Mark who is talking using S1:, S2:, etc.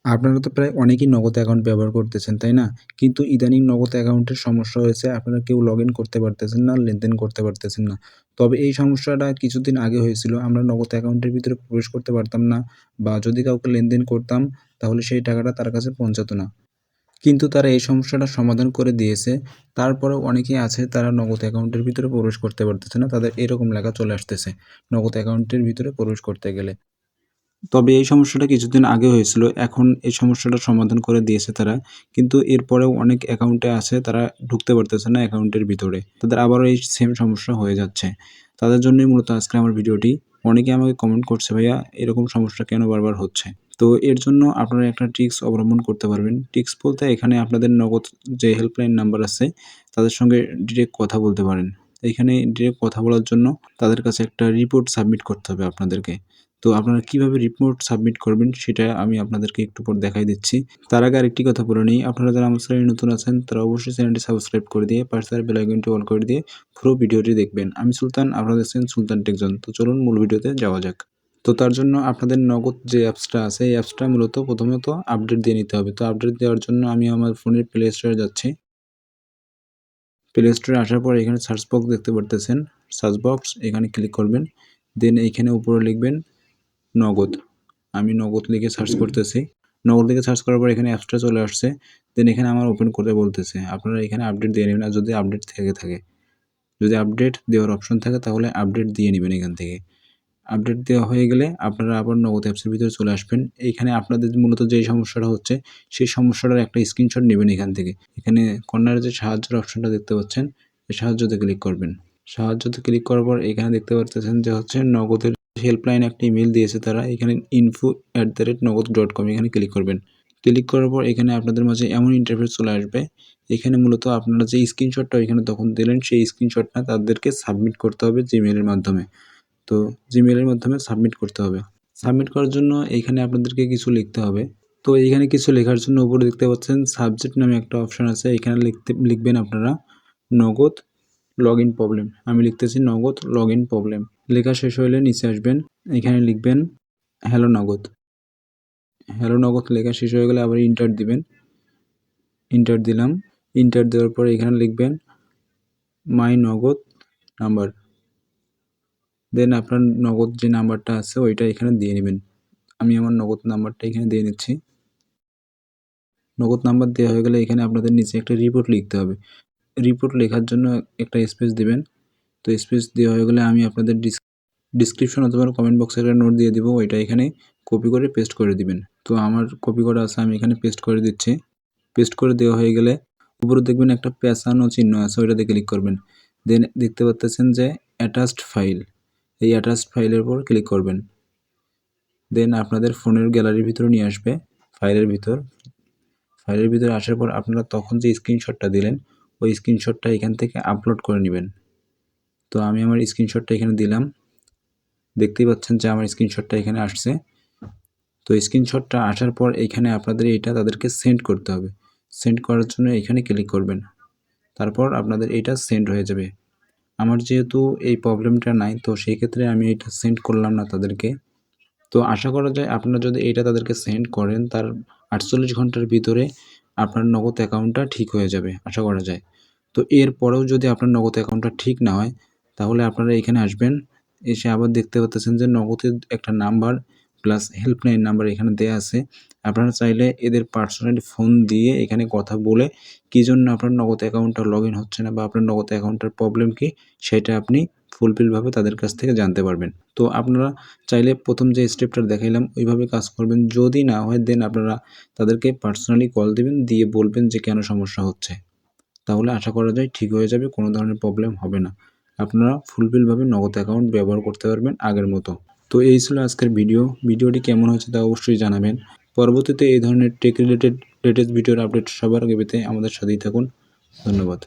S1: আপনারা তো প্রায় অনেকেই নগদ অ্যাকাউন্ট ব্যবহার করতেছেন, তাই না? কিন্তু ইদানিং নগদ অ্যাকাউন্টের সমস্যা হয়েছে, আপনারা কেউ লগইন করতে পারতেছেন না, লেনদেন করতে পারতেছেন না। তবে এই সমস্যাটা কিছুদিন আগে হয়েছিল। আমরা নগদ অ্যাকাউন্টের ভিতরে প্রবেশ করতে পারতাম না বা যদি কাউকে লেনদেন করতাম, তাহলে সেই টাকাটা তার কাছে পৌঁছাতো না। কিন্তু তারা এই সমস্যাটার সমাধান করে দিয়েছে। তারপরেও অনেকেই আছে তারা নগদ অ্যাকাউন্টের ভিতরে প্রবেশ করতে পারতেছে না। তাদের এরকম লেখা চলে আসতেছে, নগদ অ্যাকাউন্টের ভিতরে প্রবেশ করতে গেলে। তবে এই সমস্যাটা কিছুদিন আগে হয়েছিল। এখন এই সমস্যাটার সমাধান করে দিয়েছে তারা। কিন্তু এরপরেও অনেক অ্যাকাউন্টে আছে তারা ঢুকতে পারতেছে না অ্যাকাউন্টের ভিতরে। তাদের আবারও এই সেম সমস্যা হয়ে যাচ্ছে। তাদের জন্যই মূলত আজকে আমার ভিডিওটি। অনেকে আমাকে কমেন্ট করছে, "ভাইয়া এরকম সমস্যা কেন বারবার হচ্ছে?" তো এর জন্য আপনারা একটা ট্রিক্স অবলম্বন করতে পারবেন। ট্রিক্স বলতে এখানে আপনাদের নগদ যে হেল্পলাইন নাম্বার আছে তাদের সঙ্গে ডিরেক্ট কথা বলতে পারেন। এইখানে ডিরেক্ট কথা বলার জন্য তাদের কাছে একটা রিপোর্ট সাবমিট করতে হবে আপনাদেরকে। তো আপনারা কিভাবে রিপোর্ট সাবমিট করবেন সেটা আমি আপনাদেরকে একটু পর দেখাই দিচ্ছি। তার আগে আরেকটি কথা বলে নেই, আপনারা যারা আমার চ্যানেলে নতুন আছেন তারা অবশ্যই চ্যানেলটি সাবস্ক্রাইব করে দিয়ে পাশের বেল আইকনটি অন করে দিয়ে পুরো ভিডিওটি দেখবেন। আমি সুলতান, আপনারা দেখছেন সুলতান টেক জোন। তো চলুন মূল ভিডিওতে যাওয়া যাক। তো তার জন্য আপনাদের নগদ যে অ্যাপসটা আছে এই অ্যাপসটা মূলত প্রথমত আপডেট দিয়ে নিতে হবে। তো আপডেট দেওয়ার জন্য আমি আমার ফোনের প্লে স্টোরে যাচ্ছি। প্লে স্টোরে আসার পর এখানে সার্চ বক্স দেখতে পারতেছেন। সার্চ বক্স এখানে ক্লিক করবেন। দেন এইখানে উপরে লিখবেন নগদ। আমি নগদ লিখে সার্চ করতেছি। নগদ লিখে সার্চ করার পর এখানে অ্যাপসটা চলে আসছে। দেন এখানে আমার ওপেন করতে বলতেছে। আপনারা এখানে আপডেট দিয়ে নেবেন, আর যদি আপডেট থেকে থাকে। যদি আপডেট দেওয়ার অপশন থাকে তাহলে আপডেট দিয়ে নিবেন এখান থেকে। আপডেট দেওয়া হয়ে গেলে আপনারা আবার নগদ অ্যাপসের ভিতরে চলে আসবেন। এইখানে আপনাদের মূলত যেই সমস্যাটা হচ্ছে সেই সমস্যাটার একটা স্ক্রিনশট নেবেন এখান থেকে। এখানে কর্নারে যে সাহায্যের অপশনটা দেখতে পাচ্ছেন, এই সাহায্যতে ক্লিক করবেন। সাহায্যতে ক্লিক করার পর এখানে দেখতে পারতেছেন যে হচ্ছে নগদের হেল্পলাইন একটা ইমেইল দিয়েছে তারা। এখানে info@nagod.com এখানে ক্লিক করবেন। ক্লিক করার পর এখানে আপনাদের মাঝে এমন ইন্টারফেস চলে আসবে। এখানে মূলত আপনারা যে স্ক্রিনশটটা এখানে তখন দিলেন সেই স্ক্রিনশটটা তাদেরকে সাবমিট করতে হবে Gmail এর মাধ্যমে। তো Gmail এর মাধ্যমে সাবমিট করতে হবে। সাবমিট করার জন্য এইখানে আপনাদেরকে কিছু লিখতে হবে। তো এইখানে কিছু লেখার জন্য উপরে দেখতে পাচ্ছেন সাবজেক্ট নামে একটা অপশন আছে। এখানে লিখবেন আপনারা নগদ লগইন প্রবলেম। আমি লিখতেছি নগদ লগইন প্রবলেম। লেখা শেষ হইলে নিচে আসবেন। এখানে লিখবেন হ্যালো নগদ। হ্যালো নগদ লেখা শেষ হয়ে গেলে আবার এন্টার দিবেন। এন্টার দিলাম। এন্টার দেওয়ার পরে এখানে লিখবেন মাই নগদ নাম্বার। দেন আপনার নগদ যে নাম্বারটা আছে ওইটা এখানে দিয়ে নিবেন। আমি আমার নগদ নাম্বারটা এখানে দিয়ে নিচ্ছি। নগদ নাম্বার দেওয়া হয়ে গেলে এখানে আপনাদের নিচে একটা রিপোর্ট লিখতে হবে। রিপোর্ট লেখার জন্য একটা স্পেস দিবেন। তো স্পেস দেওয়া হয়ে গেলে আমি আপনাদের ডিসক্রিপশন অথবা কমেন্ট বক্সে একটা নোট দিয়ে দিব, ওইটা এখানে কপি করে পেস্ট করে দিবেন। তো আমার কপি করা আছে, আমি এখানে পেস্ট করে দিচ্ছি। পেস্ট করে দেওয়া হয়ে গেলে উপরে দেখবেন একটা পেঁচানো চিহ্ন আছে, ওইটাতে ক্লিক করবেন। দেন দেখতে পাচ্ছেন যে অ্যাটাচড ফাইল, এই অ্যাটাচড ফাইলের উপর ক্লিক করবেন। দেন আপনাদের ফোনের গ্যালারির ভিতরে নিয়ে আসবে ফাইলের ভিতর। ফাইলের ভিতরে আসার পর আপনারা তখন যে স্ক্রিনশটটা দিলেন ওই স্ক্রিনশটটা এখান থেকে আপলোড করে নেবেন। তো আমি আমার স্ক্রিনশটটা এখানে দিলাম। দেখতেই পাচ্ছেন যে আমার স্ক্রিনশটটা এখানে আসছে। তো স্ক্রিনশটটা আসার পর এইখানে আপনাদের এটা তাদেরকে সেন্ড করতে হবে। সেন্ড করার জন্য এখানে ক্লিক করবেন। তারপর আপনাদের এটা সেন্ড হয়ে যাবে। আমার যেহেতু এই প্রবলেমটা নাই তো সেই ক্ষেত্রে আমি এটা সেন্ড করলাম না তাদেরকে। তো আশা করা যায় আপনারা যদি এটা তাদেরকে সেন্ড করেন তার ৪৮ ঘন্টার ভিতরে আপনার নগদ অ্যাকাউন্টটা ঠিক হয়ে যাবে আশা করা যায়। তো এরপরেও যদি আপনার নগদ অ্যাকাউন্টটা ঠিক না হয় তাহলে আপনারা এখানে আসবেন। এসে আবার দেখতে পাচ্ছেন যে নগদের একটা নাম্বার প্লাস হেল্পলাইন নাম্বার এখানে দেয়া আছে। আপনারা চাইলে এদের পার্সোনালি ফোন দিয়ে এখানে কথা বলে কী জন্য আপনার নগদ অ্যাকাউন্টটা লগইন হচ্ছে না বা আপনার নগদ অ্যাকাউন্টের প্রবলেম কী সেটা আপনি ফুলফিলভাবে তাদের কাছ থেকে জানতে পারবেন। তো আপনারা চাইলে প্রথম যে স্টেপটা দেখাইলাম ওইভাবে কাজ করবেন। যদি না হয় দেন আপনারা তাদেরকে পার্সোনালি কল দিবেন, দিয়ে বলবেন যে কেন সমস্যা হচ্ছে। তাহলে আশা করা যায় ঠিক হয়ে যাবে, কোনো ধরনের প্রবলেম হবে না। আপনারা ফুলফিলভাবে নগদ অ্যাকাউন্ট ব্যবহার করতে পারবেন আগের মতো। তো এই ছিল আজকের ভিডিও। ভিডিওটি কেমন হয়েছে তা অবশ্যই জানাবেন। পরবর্তীতে এই ধরনের টেক রিলেটেড লেটেস্ট ভিডিওর আপডেট সবার আগে পেতে আমাদের সাথেই থাকুন। ধন্যবাদ।